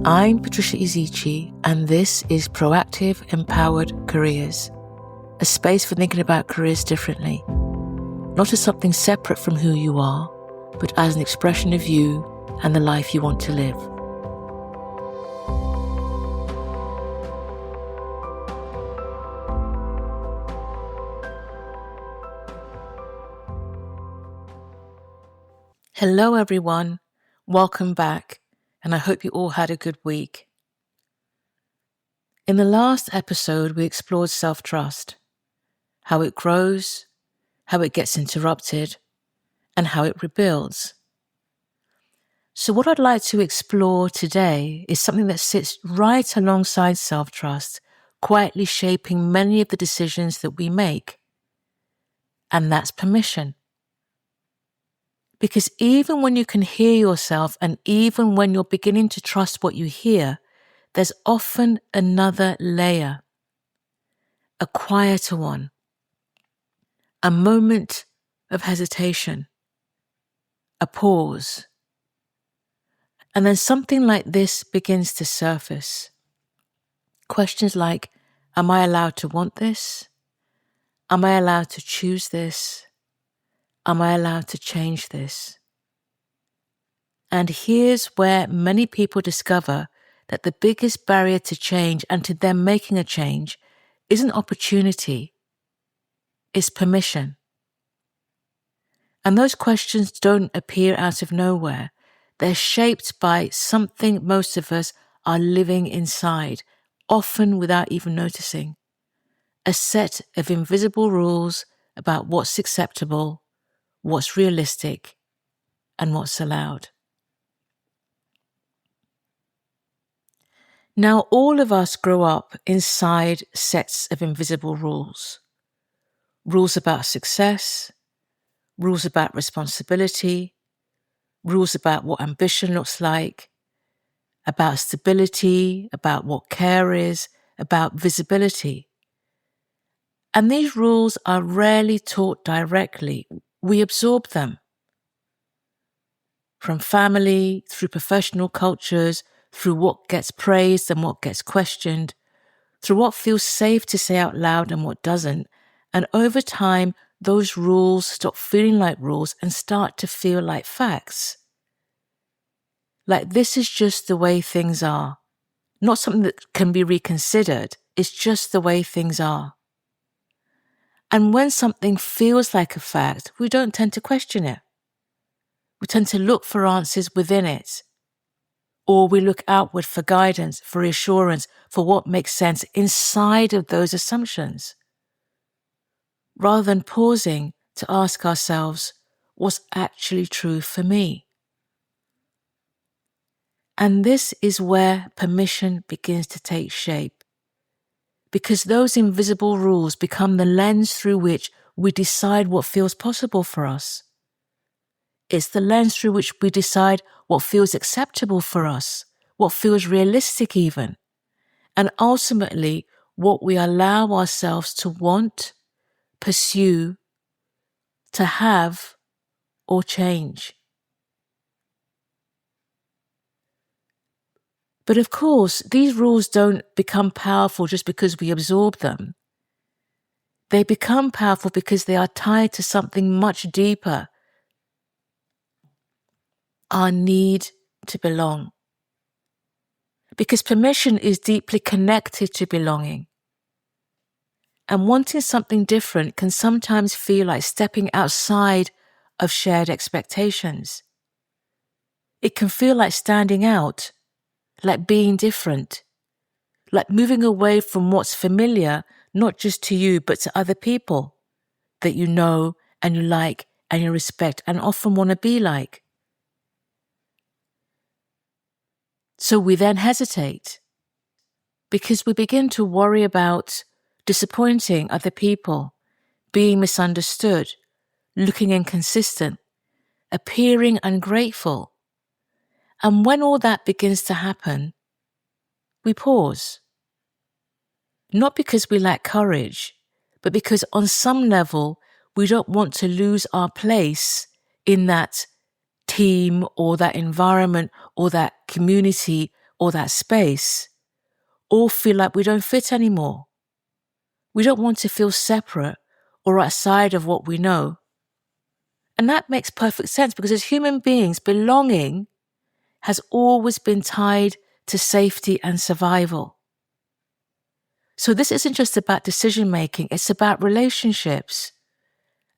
I'm Patricia Ezechie, and this is Proactive Empowered Careers, a space for thinking about careers differently, not as something separate from who you are, but as an expression of you and the life you want to live. Hello everyone, welcome back, and I hope you all had a good week. In the last episode, we explored self-trust, how it grows, how it gets interrupted, and how it rebuilds. So what I'd like to explore today is something that sits right alongside self-trust, quietly shaping many of the decisions that we make, and that's permission. Because even when you can hear yourself, and even when you're beginning to trust what you hear, there's often another layer, a quieter one, a moment of hesitation, a pause. And then something like this begins to surface. Questions like, am I allowed to want this? Am I allowed to choose this? Am I allowed to change this? And here's where many people discover that the biggest barrier to change and to them making a change isn't opportunity, it's permission. And those questions don't appear out of nowhere. They're shaped by something most of us are living inside, often without even noticing. A set of invisible rules about what's acceptable, what's realistic, and what's allowed. Now, all of us grow up inside sets of invisible rules. Rules about success, rules about responsibility, rules about what ambition looks like, about stability, about what care is, about visibility. And these rules are rarely taught directly. We absorb them. From family, through professional cultures, through what gets praised and what gets questioned, through what feels safe to say out loud and what doesn't. And over time, those rules stop feeling like rules and start to feel like facts. Like this is just the way things are. Not something that can be reconsidered. It's just the way things are. And when something feels like a fact, we don't tend to question it. We tend to look for answers within it. Or we look outward for guidance, for reassurance, for what makes sense inside of those assumptions, rather than pausing to ask ourselves, what's actually true for me? And this is where permission begins to take shape, because those invisible rules become the lens through which we decide what feels possible for us. It's the lens through which we decide what feels acceptable for us, what feels realistic even, and ultimately what we allow ourselves to want, pursue, to have, or change. But of course, these rules don't become powerful just because we absorb them. They become powerful because they are tied to something much deeper, our need to belong. Because permission is deeply connected to belonging. And wanting something different can sometimes feel like stepping outside of shared expectations. It can feel like standing out, like being different, like moving away from what's familiar, not just to you, but to other people that you know and you like and you respect and often want to be like. So we then hesitate because we begin to worry about disappointing other people, being misunderstood, looking inconsistent, appearing ungrateful. And when all that begins to happen, we pause. Not because we lack courage, but because on some level, we don't want to lose our place in that team or that environment or that community or that space all feel like we don't fit anymore. We don't want to feel separate or outside of what we know. And that makes perfect sense because as human beings, belonging has always been tied to safety and survival. So this isn't just about decision making, it's about relationships,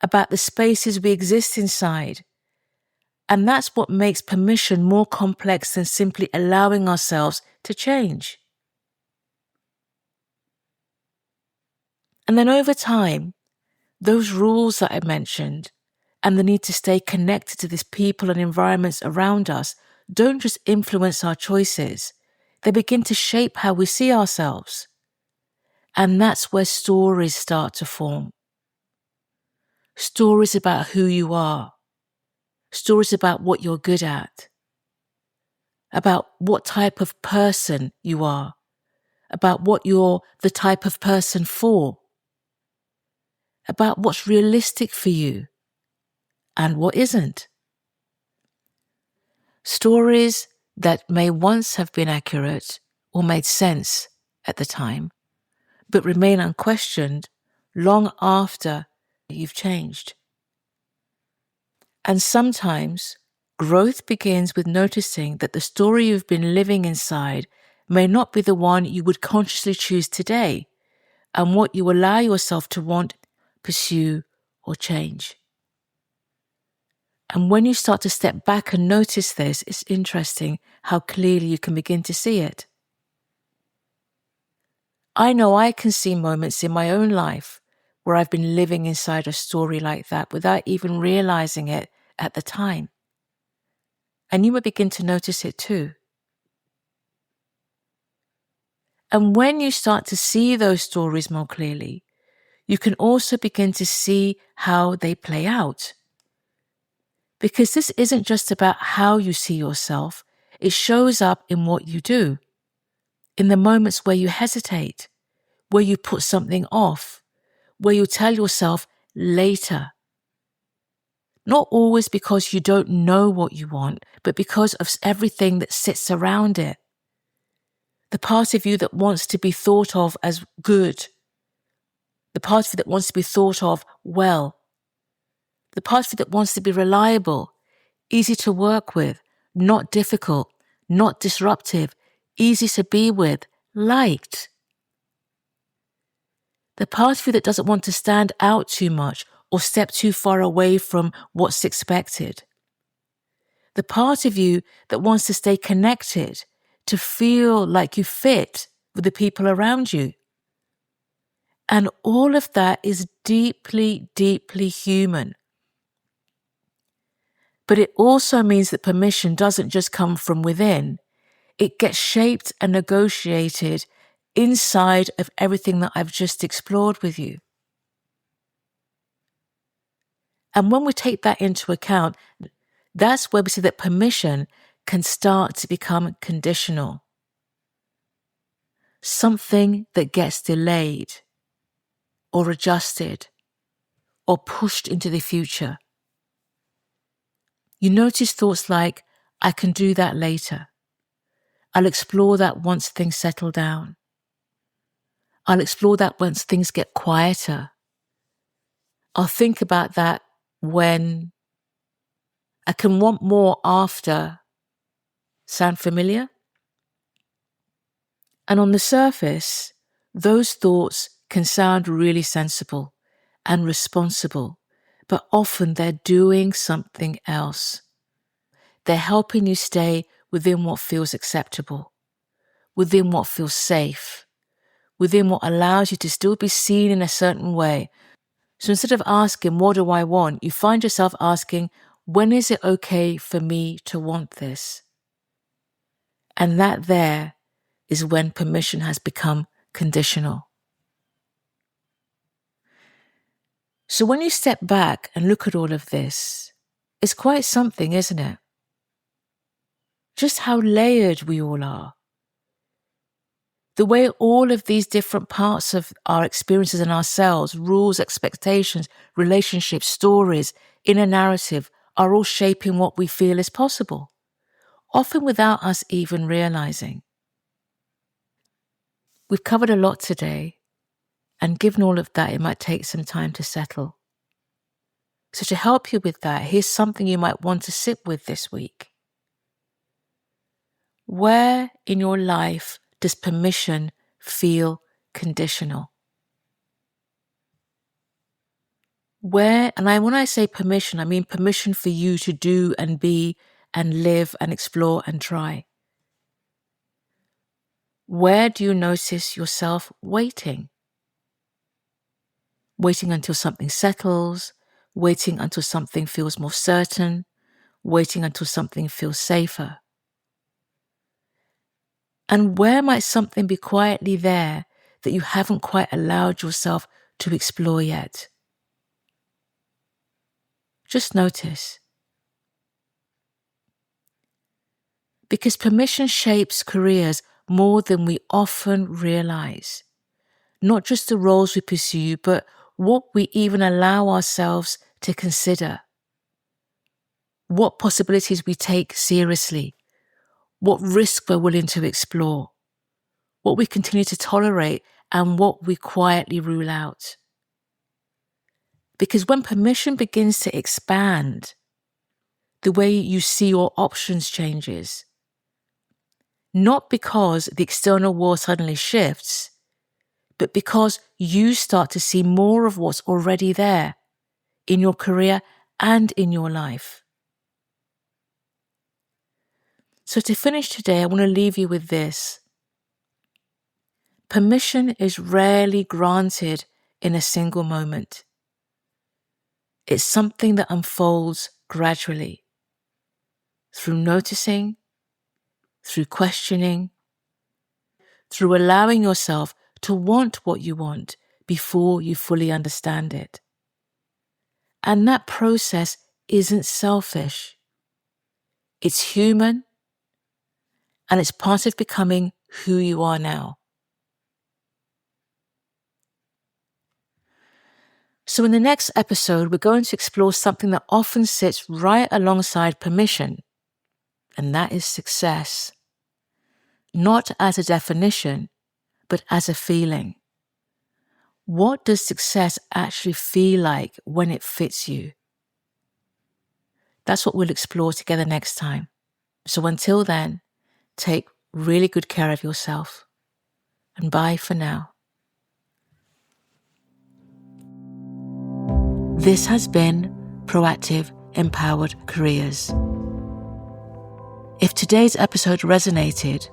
about the spaces we exist inside. And that's what makes permission more complex than simply allowing ourselves to change. And then over time, those rules that I mentioned and the need to stay connected to these people and environments around us don't just influence our choices, they begin to shape how we see ourselves. And that's where stories start to form. Stories about who you are. Stories about what you're good at. About what type of person you are. About what you're the type of person for. About what's realistic for you and what isn't. Stories that may once have been accurate or made sense at the time, but remain unquestioned long after you've changed. And sometimes growth begins with noticing that the story you've been living inside may not be the one you would consciously choose today, and what you allow yourself to want, pursue, or change. And when you start to step back and notice this, it's interesting how clearly you can begin to see it. I know I can see moments in my own life where I've been living inside a story like that without even realizing it at the time. And you will begin to notice it too. And when you start to see those stories more clearly, you can also begin to see how they play out. Because this isn't just about how you see yourself, it shows up in what you do. In the moments where you hesitate, where you put something off, where you tell yourself later. Not always because you don't know what you want, but because of everything that sits around it. The part of you that wants to be thought of as good. The part of you that wants to be thought of well. The part of you that wants to be reliable, easy to work with, not difficult, not disruptive, easy to be with, liked. The part of you that doesn't want to stand out too much or step too far away from what's expected. The part of you that wants to stay connected, to feel like you fit with the people around you. And all of that is deeply, deeply human. But it also means that permission doesn't just come from within. It gets shaped and negotiated inside of everything that I've just explored with you. And when we take that into account, that's where we see that permission can start to become conditional. Something that gets delayed or adjusted or pushed into the future. You notice thoughts like, I can do that later. I'll explore that once things settle down. I'll explore that once things get quieter. I'll think about that when I can want more after. Sound familiar? And on the surface, those thoughts can sound really sensible and responsible, but often they're doing something else. They're helping you stay within what feels acceptable, within what feels safe, within what allows you to still be seen in a certain way. So instead of asking, what do I want? You find yourself asking, when is it okay for me to want this? And that there is when permission has become conditional. So when you step back and look at all of this, it's quite something, isn't it? Just how layered we all are. The way all of these different parts of our experiences and ourselves, rules, expectations, relationships, stories, inner narrative, are all shaping what we feel is possible, often without us even realizing. We've covered a lot today, and given all of that, it might take some time to settle. So to help you with that, here's something you might want to sit with this week. Where in your life does permission feel conditional? When I say permission, I mean permission for you to do and be and live and explore and try. Where do you notice yourself waiting? Waiting until something settles, waiting until something feels more certain, waiting until something feels safer. And where might something be quietly there that you haven't quite allowed yourself to explore yet? Just notice. Because permission shapes careers more than we often realize. Not just the roles we pursue, but what we even allow ourselves to consider. What possibilities we take seriously. What risk we're willing to explore. What we continue to tolerate and what we quietly rule out. Because when permission begins to expand, the way you see your options changes. Not because the external world suddenly shifts, but because you start to see more of what's already there in your career and in your life. So to finish today, I want to leave you with this. Permission is rarely granted in a single moment. It's something that unfolds gradually, through noticing, through questioning, through allowing yourself to want what you want before you fully understand it. And that process isn't selfish. It's human, and it's part of becoming who you are now. So in the next episode, we're going to explore something that often sits right alongside permission, and that is success. Not as a definition, but as a feeling. What does success actually feel like when it fits you? That's what we'll explore together next time. So until then, take really good care of yourself. And bye for now. This has been Proactive Empowered Careers. If today's episode resonated,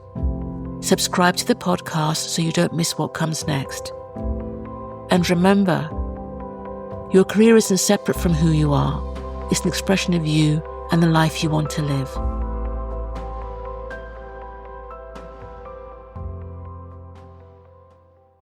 subscribe to the podcast so you don't miss what comes next. And remember, your career isn't separate from who you are. It's an expression of you and the life you want to live.